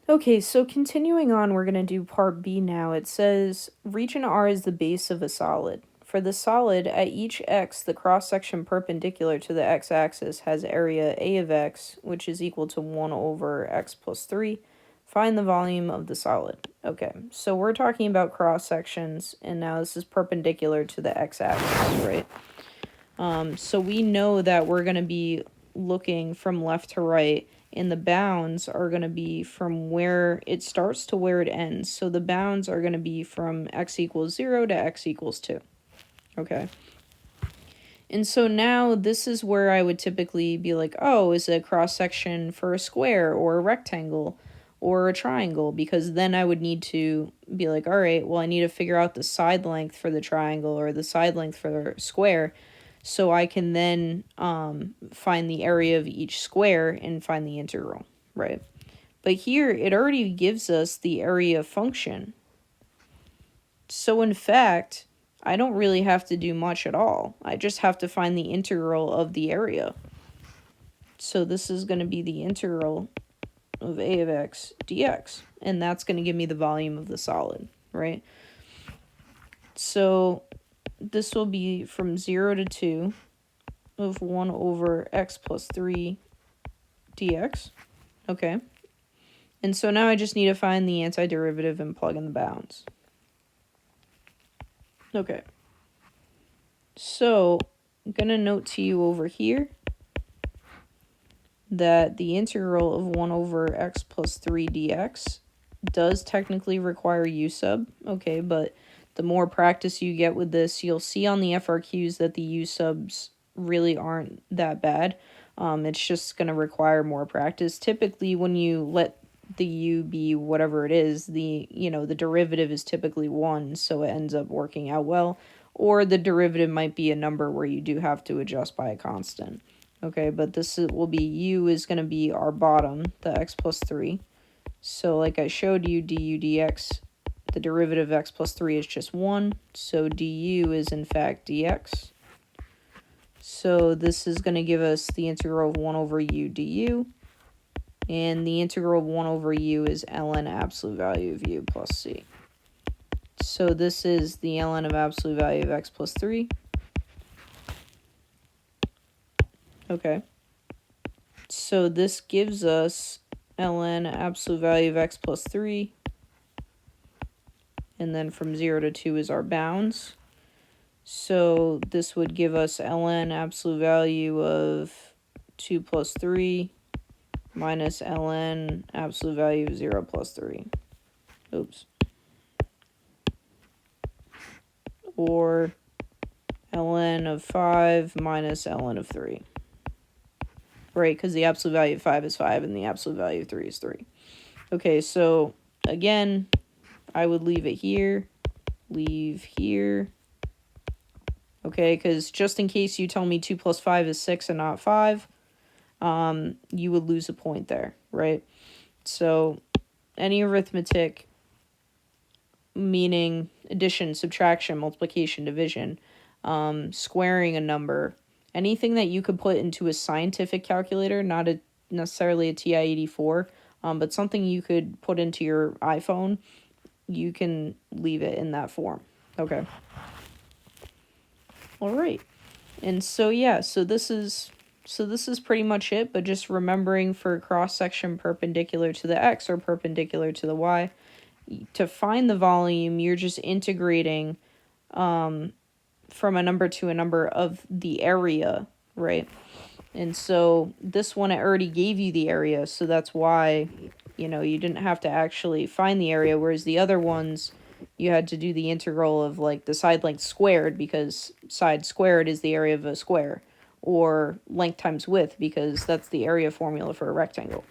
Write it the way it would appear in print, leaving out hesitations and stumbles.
Okay, so continuing on, we're going to do part B now. It says region R is the base of a solid. For the solid, at each x, the cross-section perpendicular to the x-axis has area A of x, which is equal to 1 over x plus 3. Find the volume of the solid. Okay, so we're talking about cross-sections, and now this is perpendicular to the x-axis, right? So we know that we're going to be looking from left to right, and the bounds are going to be from where it starts to where it ends. So the bounds are going to be from x equals 0 to x equals 2. Okay. And so now this is where I would typically be like, oh, is it a cross-section for a square or a rectangle or a triangle? Because then I would need to be like, all right, well, I need to figure out the side length for the triangle or the side length for the square, so I can then find the area of each square and find the integral, right? But here, it already gives us the area function. So in fact, I don't really have to do much at all. I just have to find the integral of the area. So this is going to be the integral of a of x dx, and that's going to give me the volume of the solid, right? So this will be from 0 to 2 of 1 over x plus 3 dx. Okay. And so now I just need to find the antiderivative and plug in the bounds. Okay. So I'm going to note to you over here that the integral of 1 over x plus 3 dx does technically require u sub. Okay, but the more practice you get with this, you'll see on the FRQs that the u subs really aren't that bad. It's just going to require more practice. Typically, when you let the u be whatever it is, the derivative is typically 1, so it ends up working out well. Or the derivative might be a number where you do have to adjust by a constant. Okay, but will be u is going to be our bottom, the x plus 3. So like I showed you, du dx, the derivative of x plus 3 is just 1. So du is in fact dx. So this is going to give us the integral of 1 over u du. And the integral of 1 over u is ln absolute value of u plus c. So this is the ln of absolute value of x plus 3. Okay. So this gives us ln absolute value of x plus 3. And then from 0 to 2 is our bounds. So this would give us ln absolute value of 2 plus 3 minus ln absolute value of 0 plus 3. Oops. Or ln of 5 minus ln of 3. Right, because the absolute value of 5 is 5 and the absolute value of 3 is 3. Okay, so again, I would leave it here, leave here. Okay, because just in case you tell me 2 plus 5 is 6 and not 5, you would lose a point there, right? So any arithmetic, meaning addition, subtraction, multiplication, division, squaring a number, anything that you could put into a scientific calculator, not necessarily a TI-84, but something you could put into your iPhone, you can leave it in that form. Okay. All right. And so yeah, so this is pretty much it, but just remembering for cross-section perpendicular to the x or perpendicular to the y, to find the volume, you're just integrating from a number to a number of the area, right? And so this one, it already gave you the area, so that's why, you didn't have to actually find the area, whereas the other ones, you had to do the integral of, like, the side length squared, because side squared is the area of a square, or length times width, because that's the area formula for a rectangle.